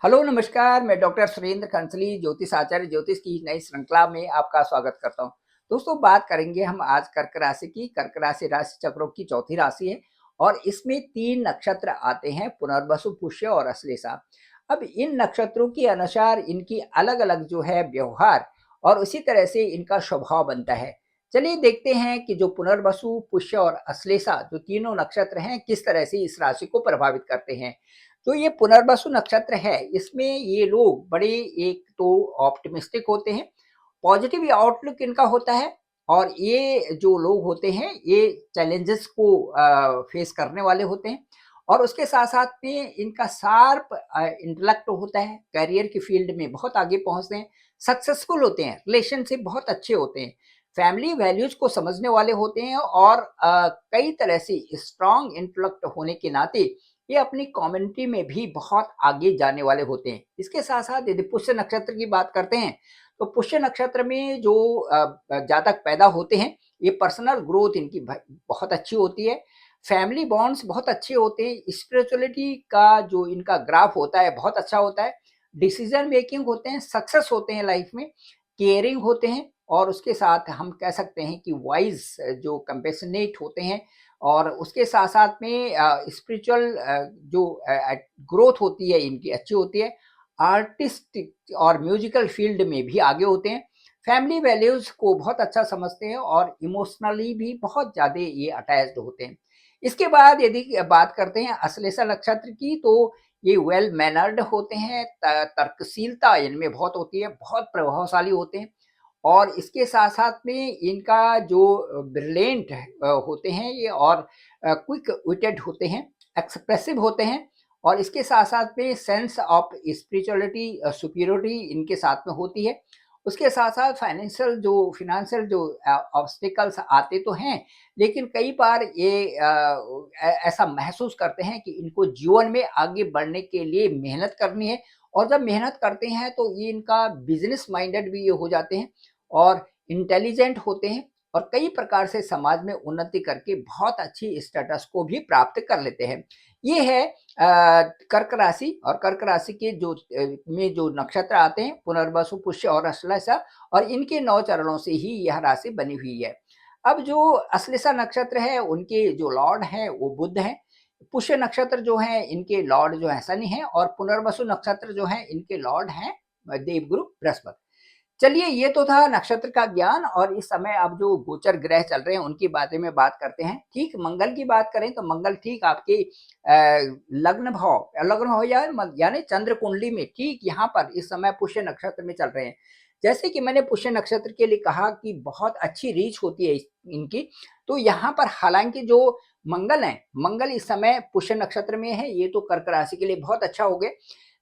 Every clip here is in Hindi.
हेलो नमस्कार, मैं डॉक्टर सुरेंद्र कंसली ज्योतिष आचार्य ज्योतिष की नई श्रृंखला में आपका स्वागत करता हूं। दोस्तों, बात करेंगे हम आज कर्क राशि की। कर्क राशि राशि चक्रों की चौथी राशि है और इसमें 3 नक्षत्र आते हैं, पुनर्वसु, पुष्य और अश्लेषा। अब इन नक्षत्रों के अनुसार इनकी अलग-अलग जो है व्यवहार और उसी तरह से इनका स्वभाव बनता है। चलिए देखते हैं कि जो पुनर्वसु, पुष्य और अश्लेषा जो तीनों नक्षत्र हैं, किस तरह से इस राशि को प्रभावित करते हैं। तो ये पुनर्वसु नक्षत्र है, इसमें ये लोग बड़े एक तो ऑप्टिमिस्टिक होते हैं, पॉजिटिव आउटलुक इनका होता है और ये जो लोग होते हैं ये चैलेंजेस को फेस करने वाले होते हैं और उसके साथ-साथ में इनका शार्प इंटेलेक्ट होता है, करियर की फील्ड में बहुत आगे पहुँचते हैं, सक्सेसफुल होते हैं, रिलेशनशिप बहुत अच्छे होते हैं, फैमिली वैल्यूज़ को समझने वाले होते हैं और कई तरह से स्ट्रॉन्ग इंटेलेक्ट होने के नाते ये अपनी कम्युनिटी में भी बहुत आगे जाने वाले होते हैं। इसके साथ-साथ यदि पुष्य नक्षत्र की बात करते हैं, तो पुष्य नक्षत्र में जो जातक पैदा होते हैं, ये पर्सनल ग्रोथ इनकी बहुत अच्छी होती है, फैमिली बॉन्ड्स बहुत अच्छे होते हैं, स्पिरिचुअलिटी का जो इनका ग्राफ होता है, बहुत अच्छा होता है, डिसीजन मेकिंग होते हैं, सक्सेस होते हैं लाइफ में, केयरिंग होते हैं और उसके साथ हम कह सकते हैं कि वाइज़ जो कंपैशनेट होते हैं और उसके साथ-साथ में स्पिरिचुअल जो ग्रोथ होती है इनकी अच्छी होती है। आर्टिस्टिक और म्यूज़िकल फ़ील्ड में भी आगे होते हैं। फैमिली वैल्यूज़ को बहुत अच्छा समझते हैं और इमोशनली भी बहुत ज़्यादा ये अटैच्ड होते हैं। इसके बाद यदि बात करते हैं अश्लेषा नक्षत्र की, तो ये वेल मैनर्ड होते हैं, तर्कशीलता इनमें बहुत होती है, बहुत प्रभावशाली होते हैं। और इसके साथ-साथ में इनका जो ब्रिलिएंट होते हैं ये और क्विक विटेड होते हैं, एक्सप्रेसिव होते हैं और इसके साथ-साथ में सेंस ऑफ स्पिरिचुअलिटी सुपीरियरिटी इनके साथ में होती है। उसके साथ-साथ फ़ाइनेंशियल जो ऑब्स्टेकल्स आते तो हैं, लेकिन कई बार ये ऐसा महसूस करते हैं कि इनको जीवन में आगे बढ़ने के लिए मेहनत करनी है और जब मेहनत करते हैं तो ये इनका बिज़नेस माइंडेड भी ये हो जाते हैं और इंटेलिजेंट होते हैं और कई प्रकार से समाज में उन्नति करके बहुत अच्छी स्टेटस को भी प्राप्त कर लेते हैं। ये है कर्क राशि और कर्क राशि के में जो नक्षत्र आते हैं पुनर्वसु, पुष्य और अश्लेषा और इनके 9 चरणों से ही यह राशि बनी हुई है। अब जो अश्लेषा नक्षत्र है उनके जो लॉर्ड हैं वो बुध हैं। पुष्य नक्षत्र जो है इनके लॉर्ड जो है शनि हैं और पुनर्वसु नक्षत्र जो है इनके लॉर्ड हैं देवगुरु बृहस्पति। चलिए, ये तो था नक्षत्र का ज्ञान और इस समय अब जो गोचर ग्रह चल रहे हैं उनके बारे में बात करते हैं। ठीक मंगल की बात करें तो मंगल ठीक आपके लग्न भाव यानी चंद्र कुंडली में ठीक यहाँ पर इस समय पुष्य नक्षत्र में चल रहे हैं। जैसे कि मैंने पुष्य नक्षत्र के लिए कहा कि बहुत अच्छी रीच होती है इनकी, तो यहाँ पर हालांकि जो मंगल है, मंगल इस समय पुष्य नक्षत्र में है, ये तो कर्क राशि के लिए बहुत अच्छा हो गया।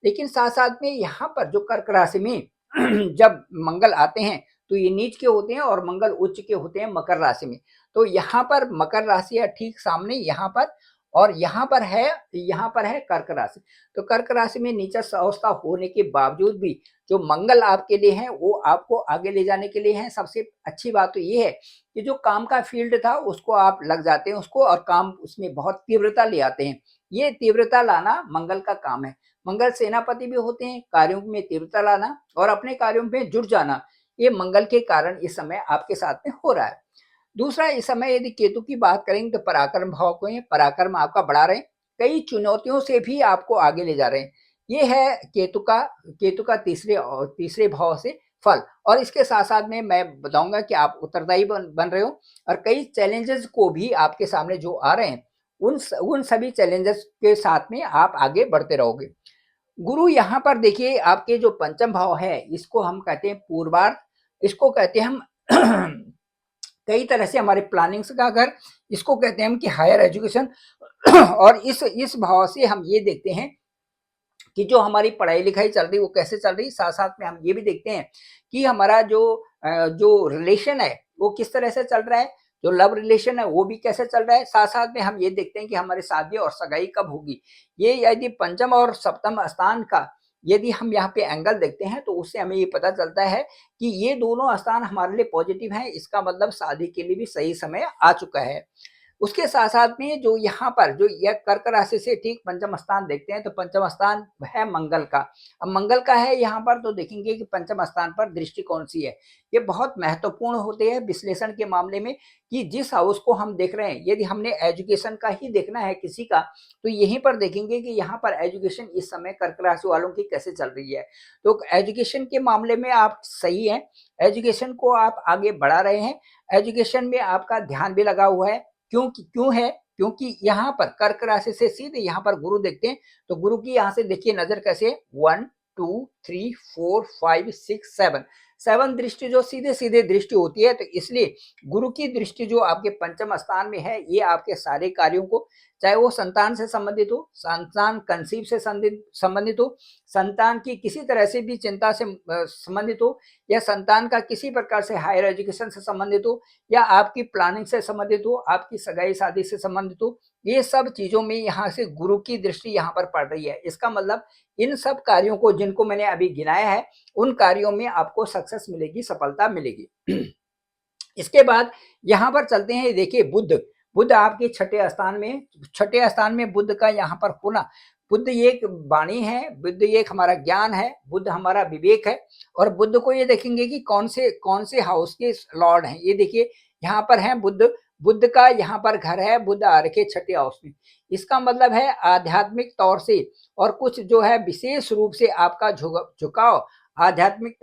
लेकिन साथ साथ में यहाँ पर जो कर्क राशि में जब मंगल आते हैं तो ये नीच के होते हैं और मंगल उच्च के होते हैं मकर राशि में। तो यहाँ पर मकर राशि है ठीक सामने यहाँ पर और यहाँ पर है कर्क राशि। तो कर्क राशि में नीचा अवस्था होने के बावजूद भी जो मंगल आपके लिए है वो आपको आगे ले जाने के लिए है। सबसे अच्छी बात तो ये है कि जो काम का फील्ड था उसको आप लग जाते हैं उसको और काम उसमें बहुत तीव्रता ले आते हैं। ये तीव्रता लाना मंगल का काम है। मंगल सेनापति भी होते हैं, कार्यों में तीव्रता लाना और अपने कार्यों में जुट जाना, ये मंगल के कारण इस समय आपके साथ में हो रहा है। दूसरा, इस समय यदि केतु की बात करेंगे तो पराक्रम भाव को है, पराक्रम आपका बढ़ा रहे हैं, कई चुनौतियों से भी आपको आगे ले जा रहे हैं। ये है केतु का तीसरे भाव से फल और इसके साथ-साथ में मैं बताऊँगा कि आप उत्तरदायी बन रहे हो और कई चैलेंजेस को भी आपके सामने जो आ रहे हैं, उन सभी चैलेंजेस के साथ में आप आगे बढ़ते रहोगे। गुरु यहाँ पर देखिए आपके जो पंचम भाव है इसको हम कहते हैं पूर्वार्ध, इसको कहते हैं हम कई तरह से हमारे प्लानिंग्स का घर, इसको कहते हैं हम कि हायर एजुकेशन और इस भाव से हम ये देखते हैं कि जो हमारी पढ़ाई लिखाई चल रही है वो कैसे चल रही है। साथ साथ में हम ये भी देखते हैं कि हमारा जो रिलेशन है वो किस तरह से चल रहा है, जो लव रिलेशन है वो भी कैसे चल रहा है। साथ साथ में हम ये देखते हैं कि हमारी शादी और सगाई कब होगी। ये यदि पंचम और सप्तम स्थान का यदि हम यहाँ पे एंगल देखते हैं तो उससे हमें ये पता चलता है कि ये दोनों स्थान हमारे लिए पॉजिटिव हैं। इसका मतलब शादी के लिए भी सही समय आ चुका है। उसके साथ-साथ में जो यहाँ पर जो यह कर्क राशि से ठीक पंचम स्थान देखते हैं, तो पंचम स्थान है मंगल का। अब मंगल का है यहाँ पर, तो देखेंगे कि पंचम स्थान पर दृष्टि कौन-सी है। ये बहुत महत्वपूर्ण होते हैं विश्लेषण के मामले में, कि जिस हाउस को हम देख रहे हैं, यदि हमने एजुकेशन का ही देखना है किसी का, तो यहीं पर देखेंगे कि यहाँ पर एजुकेशन इस समय कर्क राशि वालों की कैसे चल रही है। तो एजुकेशन के मामले में आप सही हैं, एजुकेशन को आप आगे बढ़ा रहे हैं, एजुकेशन में आपका ध्यान भी लगा हुआ है। क्यों है? क्योंकि यहाँ पर कर्क राशि से सीधे यहाँ पर गुरु देखते हैं, तो गुरु की यहाँ से देखिए नजर कैसे है, 1 2 3 4 5 6 7, 7 दृष्टि जो सीधे-सीधे दृष्टि होती है, तो इसलिए गुरु की दृष्टि जो आपके पंचम स्थान में है, ये आपके सारे कार्यों को, चाहे वो संतान से संबंधित हो, संतान कंसीव से संबंधित हो, संतान की किसी तरह से भी चिंता से संबंधित हो, या संतान का किसी प्रकार से हायर एजुकेशन से संबंधित हो, या आपकी प्लानिंग से संबंधित हो, आपकी सगाई शादी से संबंधित हो, ये सब चीजों में यहाँ से गुरु की दृष्टि यहाँ पर पड़ रही है। इसका मतलब इन सब कार्यों को जिनको मैंने अभी गिनाया है, उन कार्यों में आपको सक्सेस मिलेगी, सफलता मिलेगी। इसके बाद यहाँ पर चलते हैं, देखिए बुध आपके छठे स्थान में बुध का यहाँ पर होना, बुध ये एक वाणी है, बुध ये एक हमारा ज्ञान है, बुध हमारा विवेक है। और बुध को ये देखेंगे कि कौन से हाउस के लॉर्ड हैं। ये देखिए यहाँ पर है बुध, बुध का यहाँ पर घर है, बुध आ रखे छठे हाउस में। इसका मतलब है आध्यात्मिक तौर से और कुछ जो है विशेष रूप से आपका झुकाव आध्यात्मिक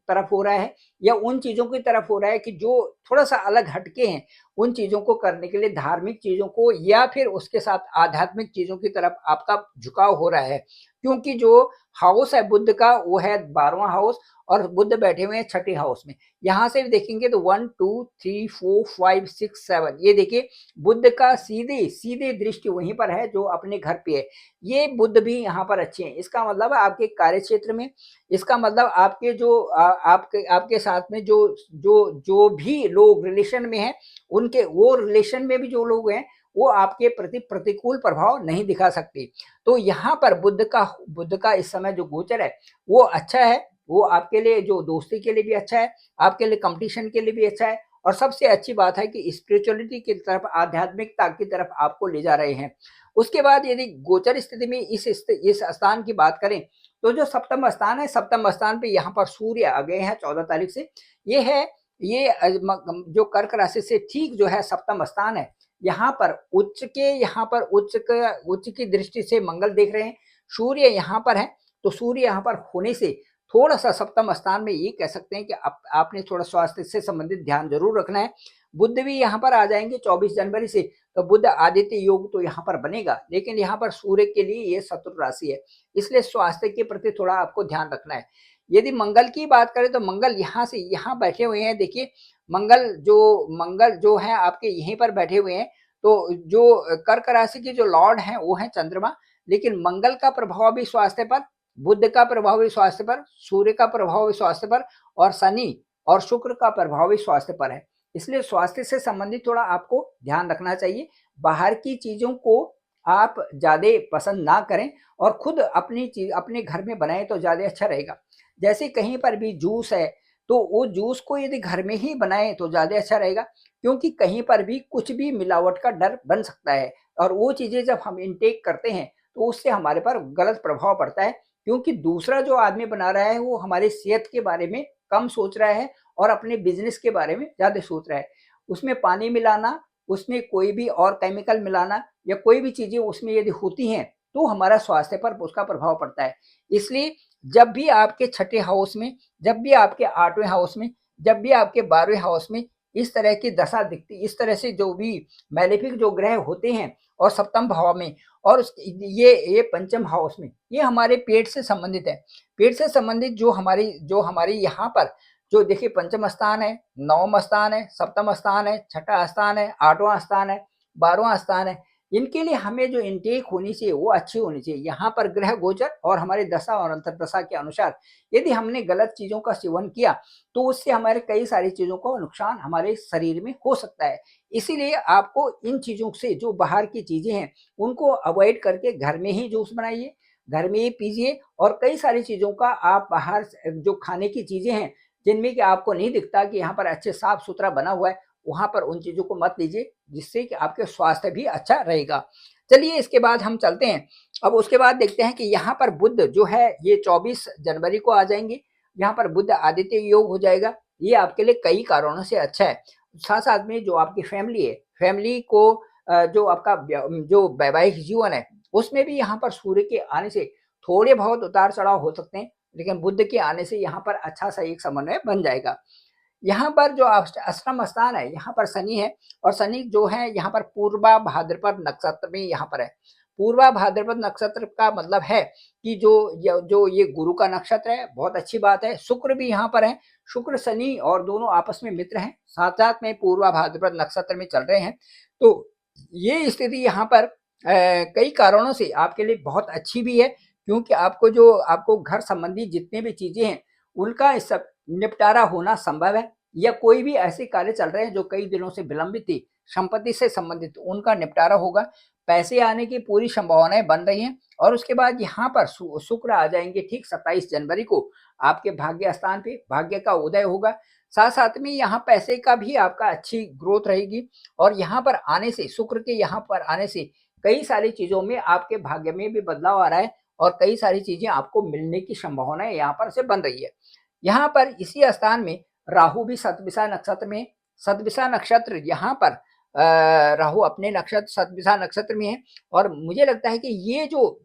तरफ हो रहा है, या उन चीजों की तरफ हो रहा है कि जो थोड़ा सा अलग हटके हैं, उन चीजों को करने के लिए, धार्मिक चीजों को या फिर उसके साथ आध्यात्मिक चीजों की तरफ आपका झुकाव हो रहा है। क्योंकि जो हाउस है बुध का वो है 12वां हाउस, और बुध बैठे हुए हैं छठे हाउस में। यहां से भी देखेंगे तो 1 2 3 4 5 6 7, ये देखिए बुध का सीधे दृष्टि वहीं पर है जो अपने घर पे है। ये बुध भी यहाँ पर अच्छे हैं। इसका मतलब आपके कार्य क्षेत्र में, इसका मतलब आपके जो आपके साथ में जो भी लोग रिलेशन में हैं, उनके वो रिलेशन में भी जो लोग हैं, वो आपके प्रति प्रतिकूल प्रभाव नहीं दिखा सकते। तो यहाँ पर बुध का इस समय जो गोचर है वो अच्छा है, वो आपके लिए जो दोस्ती के लिए भी अच्छा है, आपके लिए कंपटीशन के लिए भी अच्छा है, और सबसे अच्छी बात है कि स्पिरिचुअलिटी की तरफ, आध्यात्मिकता की तरफ आपको ले जा रहे हैं। उसके बाद यदि गोचर स्थिति में इस स्थान की बात करें, तो जो सप्तम स्थान है, सप्तम स्थान पे यहाँ पर सूर्य आ गए हैं 14 तारीख से। ये है, ये जो कर्क राशि से ठीक जो है सप्तम स्थान है, यहाँ पर उच्च की दृष्टि से मंगल देख रहे हैं, सूर्य यहाँ पर है। तो सूर्य यहाँ पर होने से थोड़ा सा सप्तम स्थान में ये कह सकते हैं कि आपने थोड़ा स्वास्थ्य से संबंधित ध्यान जरूर रखना है। बुध भी यहाँ पर आ जाएंगे 24 जनवरी से, तो बुध आदित्य योग तो यहाँ पर बनेगा, लेकिन यहाँ पर सूर्य के लिए ये शत्रु राशि है, इसलिए स्वास्थ्य के प्रति थोड़ा आपको ध्यान रखना है। यदि मंगल की बात करें तो मंगल यहाँ से यहाँ बैठे हुए हैं, देखिए मंगल जो है आपके यहीं पर बैठे हुए हैं। तो जो कर्क राशि के जो लॉर्ड हैं वो है चंद्रमा, लेकिन मंगल का प्रभाव भी स्वास्थ्य पर, बुध का प्रभाव भी स्वास्थ्य पर, सूर्य का प्रभाव भी स्वास्थ्य पर, और शनि और शुक्र का प्रभाव भी स्वास्थ्य पर है। इसलिए स्वास्थ्य से संबंधित थोड़ा आपको ध्यान रखना चाहिए। बाहर की चीजों को आप ज्यादा पसंद ना करें, और खुद अपनी चीज अपने घर में बनाएं तो ज्यादा अच्छा रहेगा। जैसे कहीं पर भी जूस है, तो वो जूस को यदि घर में ही बनाएं तो ज्यादा अच्छा रहेगा, क्योंकि कहीं पर भी कुछ भी मिलावट का डर बन सकता है, और वो चीजें जब हम इनटेक करते हैं तो उससे हमारे पर गलत प्रभाव पड़ता है। क्योंकि दूसरा जो आदमी बना रहा है वो हमारी सेहत के बारे में कम सोच रहा है और अपने बिजनेस के बारे में ज्यादा सोच रहा है। उसमें पानी मिलाना, उसमें कोई भी और केमिकल मिलाना, या कोई भी चीजें उसमें यदि होती हैं, तो हमारा स्वास्थ्य पर उसका प्रभाव पड़ता है। इसलिए जब भी आपके छठे हाउस में, जब भी आपके 8वें हाउस में, जब भी आपके 12वें हाउस में इस तरह की दशा दिखती, इस तरह से जो भी मैलेफिक जो ग्रह होते हैं, और सप्तम भाव में, और ये पंचम हाउस में, ये हमारे पेट से संबंधित है। पेट से संबंधित जो हमारी यहाँ पर जो देखिए पंचम स्थान है, नवम स्थान है, सप्तम स्थान है, छठा स्थान है, 8वां स्थान है, 12वां स्थान है, इनके लिए हमें जो इनटेक होनी चाहिए वो अच्छी होनी चाहिए। यहाँ पर ग्रह गोचर और हमारे दशा और अंतर्दशा के अनुसार यदि हमने गलत चीजों का सेवन किया, तो उससे हमारे कई सारी चीजों को नुकसान हमारे शरीर में हो सकता है। इसीलिए आपको इन चीजों से, जो बाहर की चीजें हैं, उनको अवॉइड करके घर में ही जूस बनाइए, घर में ही पीजिए, और कई सारी चीजों का आप बाहर जो खाने की चीजें हैं, जिनमें कि आपको नहीं दिखता कि यहाँ पर अच्छे साफ सुथरा बना हुआ है, वहाँ पर उन चीज़ों को मत लीजिए, जिससे कि आपके स्वास्थ्य भी अच्छा रहेगा। चलिए इसके बाद हम चलते हैं। अब उसके बाद देखते हैं कि यहाँ पर बुध जो है ये 24 जनवरी को आ जाएँगे। यहाँ पर बुध आदित्य योग हो जाएगा। ये आपके लिए कई कारणों से अच्छा है। साथ-साथ में जो आपकी फैमिली है, फैमिली को जो आपका जो वैवाहिक जीवन है, उसमें भी यहाँ पर सूर्य के आने से थोड़े बहुत उतार-चढ़ाव हो सकते हैं, लेकिन बुध के आने से यहाँ पर अच्छा-सा एक समन्वय बन जाएगा। यहाँ पर जो अष्टम स्थान है, यहाँ पर शनि है और शनि जो है यहाँ पर पूर्वा भाद्रपद नक्षत्र में यहाँ पर है। पूर्वा भाद्रपद नक्षत्र का मतलब है कि जो ये गुरु का नक्षत्र है, बहुत अच्छी बात है। शुक्र भी यहाँ पर है, शुक्र शनि और दोनों आपस में मित्र हैं, साथ-साथ में पूर्वा भाद्रपद नक्षत्र में चल रहे हैं। तो ये स्थिति यहाँ पर कई कारणों से आपके लिए बहुत अच्छी भी है, क्योंकि आपको घर संबंधी जितने भी चीज़ें हैं, उनका इस सब निपटारा होना संभव है, या कोई भी ऐसे कार्य चल रहे हैं जो कई दिनों से विलंबित थी, संपत्ति से संबंधित, उनका निपटारा होगा। पैसे आने की पूरी संभावनाएं बन रही हैं और उसके बाद यहाँ पर शुक्र आ जाएंगे ठीक 27 जनवरी को आपके भाग्य स्थान पे, भाग्य का उदय होगा। साथ साथ में यहाँ पैसे का भी आपका अच्छी ग्रोथ रहेगी और यहाँ पर आने से, शुक्र के यहाँ पर आने से कई सारी चीजों में आपके भाग्य में भी बदलाव आ रहा है और कई सारी चीजें आपको मिलने की संभावनाएं यहाँ पर से बन रही है। यहाँ पर इसी स्थान में राहु भी शतभिषा नक्षत्र में, शतभिषा नक्षत्र यहाँ पर राहु अपने नक्षत्र शतभिषा नक्षत्र में है और मुझे लगता है कि ये जो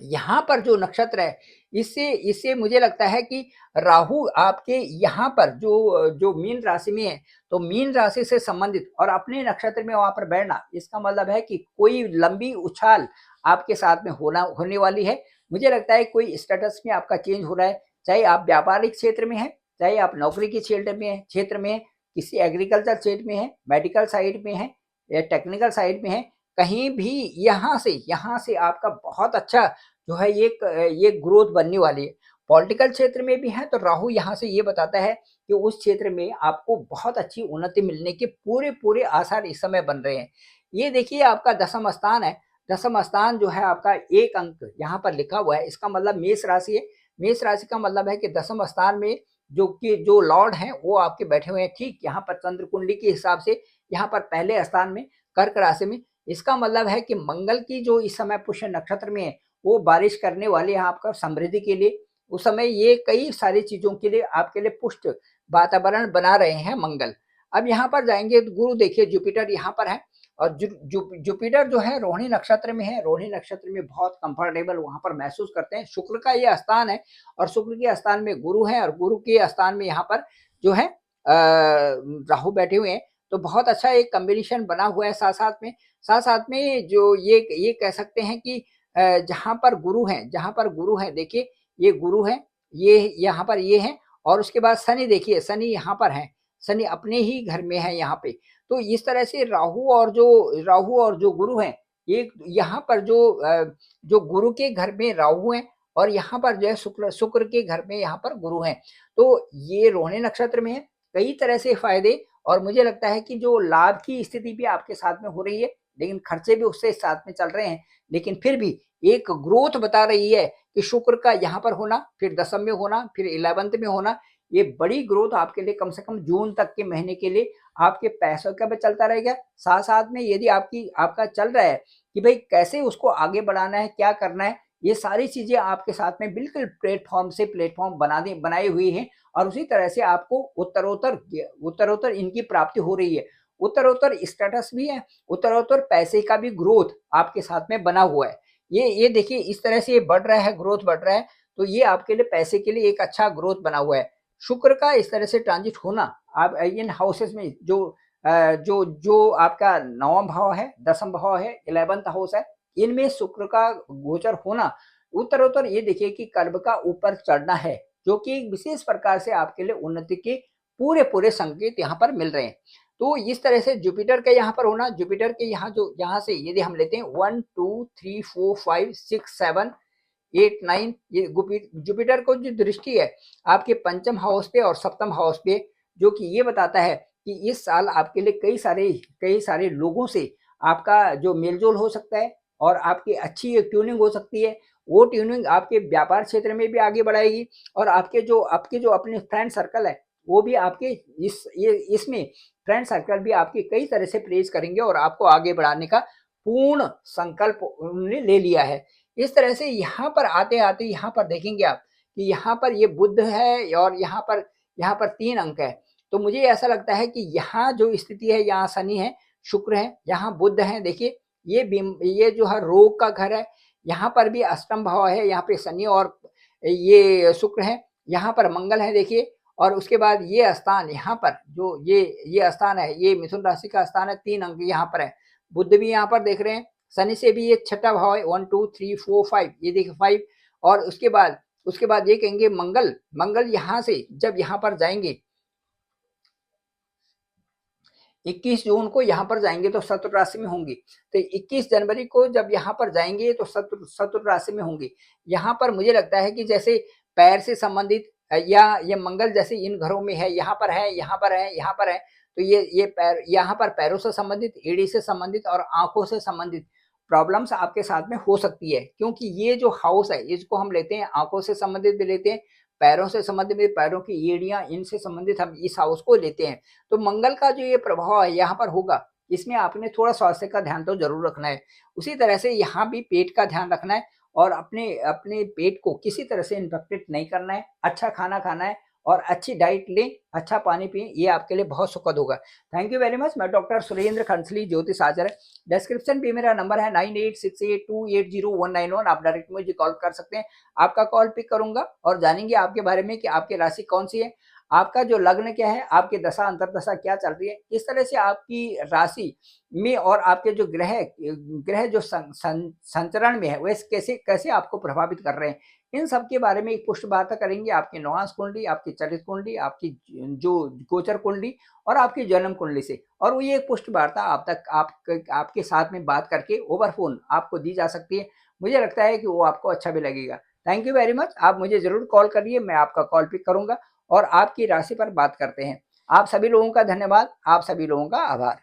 यहाँ पर जो नक्षत्र है, इससे इससे मुझे लगता है कि राहु आपके यहाँ पर जो मीन राशि में है, तो मीन राशि से संबंधित और अपने नक्षत्र में वहां पर बैठना, इसका मतलब है कि कोई लंबी उछाल आपके साथ में होने वाली है। मुझे लगता है कोई स्टेटस में आपका चेंज हो रहा है, चाहे आप व्यापारिक क्षेत्र में है, चाहे आप नौकरी के क्षेत्र में है, किसी एग्रीकल्चर क्षेत्र में है, मेडिकल साइड में है या टेक्निकल साइड में है, कहीं भी यहाँ से आपका बहुत अच्छा जो है ये ग्रोथ बनने वाली है। पॉलिटिकल क्षेत्र में भी है तो राहु यहाँ से ये बताता है कि उस क्षेत्र में आपको बहुत अच्छी उन्नति मिलने के पूरे आसार इस समय बन रहे हैं। ये देखिए आपका दसम स्थान है, दसम स्थान जो है आपका 1 अंक यहाँ पर लिखा हुआ है, इसका मतलब मेष राशि है। मेष राशि का मतलब है कि दसम स्थान में जो लॉर्ड हैं वो आपके बैठे हुए हैं, ठीक यहाँ पर चंद्र कुंडली के हिसाब से यहाँ पर पहले स्थान में कर्क राशि में। इसका मतलब है कि मंगल की जो इस समय पुष्य नक्षत्र में है, वो बारिश करने वाले हैं आपका समृद्धि के लिए। उस समय ये कई सारी चीजों के लिए आपके लिए पुष्ट वातावरण बना रहे हैं मंगल। अब यहाँ पर जाएंगे तो गुरु देखिए जुपिटर यहाँ पर है और जुपिटर जो है रोहिणी नक्षत्र में है, रोहिणी नक्षत्र में बहुत कंफर्टेबल वहां पर महसूस करते हैं। शुक्र का ये स्थान है और शुक्र के स्थान में गुरु है और गुरु के स्थान में यहाँ पर जो है राहु बैठे हुए हैं। तो बहुत अच्छा एक कॉम्बिनेशन बना हुआ है। साथ साथ में जो ये कह सकते हैं कि जहाँ पर गुरु हैं देखिए, ये गुरु है, ये यहाँ पर ये है और उसके बाद शनि देखिए, शनि यहाँ पर है, शनि अपने ही घर में है यहाँ पे। तो इस तरह से राहु और जो गुरु हैं, ये यहाँ पर जो गुरु के घर में राहु हैं और यहाँ पर जो है शुक्र के घर में यहाँ पर गुरु हैं। तो ये रोहिणी नक्षत्र में है, कई तरह से फायदे और मुझे लगता है कि जो लाभ की स्थिति भी आपके साथ में हो रही है, लेकिन खर्चे भी उससे साथ में चल रहे हैं, लेकिन फिर भी एक ग्रोथ बता रही है कि शुक्र का यहाँ पर होना, फिर दसम में होना, फिर 11th में होना, ये बड़ी ग्रोथ आपके लिए कम से कम जून तक के महीने के लिए आपके पैसों का भी चलता रहेगा। साथ साथ में यदि आपका चल रहा है कि भाई कैसे उसको आगे बढ़ाना है, क्या करना है, ये सारी चीजें आपके साथ में बिल्कुल प्लेटफॉर्म बनाई हुई हैं और उसी तरह से आपको उत्तरोत्तर इनकी प्राप्ति हो रही है। उत्तरोत्तर स्टेटस भी है, उत्तरोत्तर पैसे का भी ग्रोथ आपके साथ में बना हुआ है। ये देखिए इस तरह से ये बढ़ रहा है, ग्रोथ बढ़ रहा है, तो ये आपके लिए पैसे के लिए एक अच्छा ग्रोथ बना हुआ है। शुक्र का इस तरह से ट्रांजिट होना, आप इन हाउसेस में जो आपका 9वां भाव है, 10वां भाव है, 11th हाउस है, इनमें शुक्र का गोचर होना उत्तरोत्तर ये देखिए कि कर्म का ऊपर चढ़ना है, जो कि एक विशेष प्रकार से आपके लिए उन्नति के पूरे संकेत यहाँ पर मिल रहे हैं। तो इस तरह से जुपिटर का यहाँ पर होना, जुपिटर के यहाँ से यदि हम लेते हैं 1 2 3 4 5 6 7 8 9, ये जुपिटर को जो दृष्टि है आपके पंचम हाउस पे और सप्तम हाउस पे, जो कि ये बताता है कि इस साल आपके लिए कई सारे लोगों से आपका जो मेलजोल हो सकता है और आपकी अच्छी एक ट्यूनिंग हो सकती है। वो ट्यूनिंग आपके व्यापार क्षेत्र में भी आगे बढ़ाएगी और आपके जो अपने फ्रेंड सर्कल है, वो भी आपके इसमें फ्रेंड सर्कल भी आपकी कई तरह से प्रेज करेंगे और आपको आगे बढ़ाने का पूर्ण संकल्प उन्होंने ले लिया है। इस तरह से यहाँ पर आते-आते यहाँ पर देखेंगे आप कि यहाँ पर ये बुध है और यहाँ पर 3 अंक है। तो मुझे ऐसा लगता है कि यहाँ जो स्थिति है, यहाँ शनि है, शुक्र है, यहाँ बुध है, देखिए ये जो है रोग का घर है, यहाँ पर भी अष्टम भाव है, यहाँ पे शनि और ये शुक्र है, यहाँ पर मंगल है देखिए, और उसके बाद ये स्थान यहाँ पर जो ये स्थान है, ये मिथुन राशि का स्थान है, 3 अंक यहाँ पर है। बुध भी यहाँ पर देख रहे हैं, शनि से भी ये छठा भाव है, 1 2 3 4 5, ये देखिए 5, और उसके बाद ये कहेंगे मंगल यहाँ से जब यहाँ पर जाएंगे 21 जून को यहाँ पर जाएंगे तो शत्रु राशि में होंगे, तो 21 जनवरी को जब यहाँ पर जाएंगे तो शत्रु राशि में होंगे। यहाँ पर मुझे लगता है कि जैसे पैर से संबंधित या ये मंगल जैसे इन घरों में है, यहाँ पर है, यहाँ पर है, यहाँ पर है, तो ये पैर, यहाँ पर पैरों से संबंधित, एड़ी से संबंधित और आंखों से संबंधित प्रॉब्लम्स आपके साथ में हो सकती है, क्योंकि ये जो हाउस है इसको हम लेते हैं आंखों से संबंधित भी लेते हैं, पैरों से संबंधित भी, पैरों की एड़ियां इनसे संबंधित हम इस हाउस को लेते हैं। तो मंगल का जो ये प्रभाव है यहाँ पर होगा, इसमें आपने थोड़ा स्वास्थ्य का ध्यान तो जरूर रखना है। उसी तरह से यहाँ भी पेट का ध्यान रखना है और अपने अपने पेट को किसी तरह से इन्फेक्टेड नहीं करना है, अच्छा खाना खाना है और अच्छी डाइट लें, अच्छा पानी पिएं, ये आपके लिए बहुत सुखद होगा। Thank you very much. मैं डॉक्टर सुरेंद्र खंसली, ज्योतिष आचार्य। डिस्क्रिप्शन पे मेरा नंबर है 9868280191, आप डायरेक्ट मुझे कॉल कर सकते हैं। आपका कॉल पिक करूंगा और जानेंगे आपके बारे में कि आपकी राशि कौन सी है, आपका जो लग्न क्या है, आपकी दशा अंतर्दशा क्या चल रही है, किस तरह से आपकी राशि में और आपके जो ग्रह जो संचरण में है वैसे कैसे कैसे आपको प्रभावित कर रहे हैं, इन सब के बारे में एक पुष्ट वार्ता करेंगे। आपकी नवांश कुंडली, आपकी चरित्र कुंडली, आपकी जो गोचर कुंडली और आपकी जन्म कुंडली से, और वो ये एक पुष्ट वार्ता आपके साथ में बात करके ओवर फोन आपको दी जा सकती है। मुझे लगता है कि वो आपको अच्छा भी लगेगा। Thank you very much. आप मुझे जरूर कॉल करिए, मैं आपका कॉल पिक करूंगा और आपकी राशि पर बात करते हैं। आप सभी लोगों का धन्यवाद, आप सभी लोगों का आभार।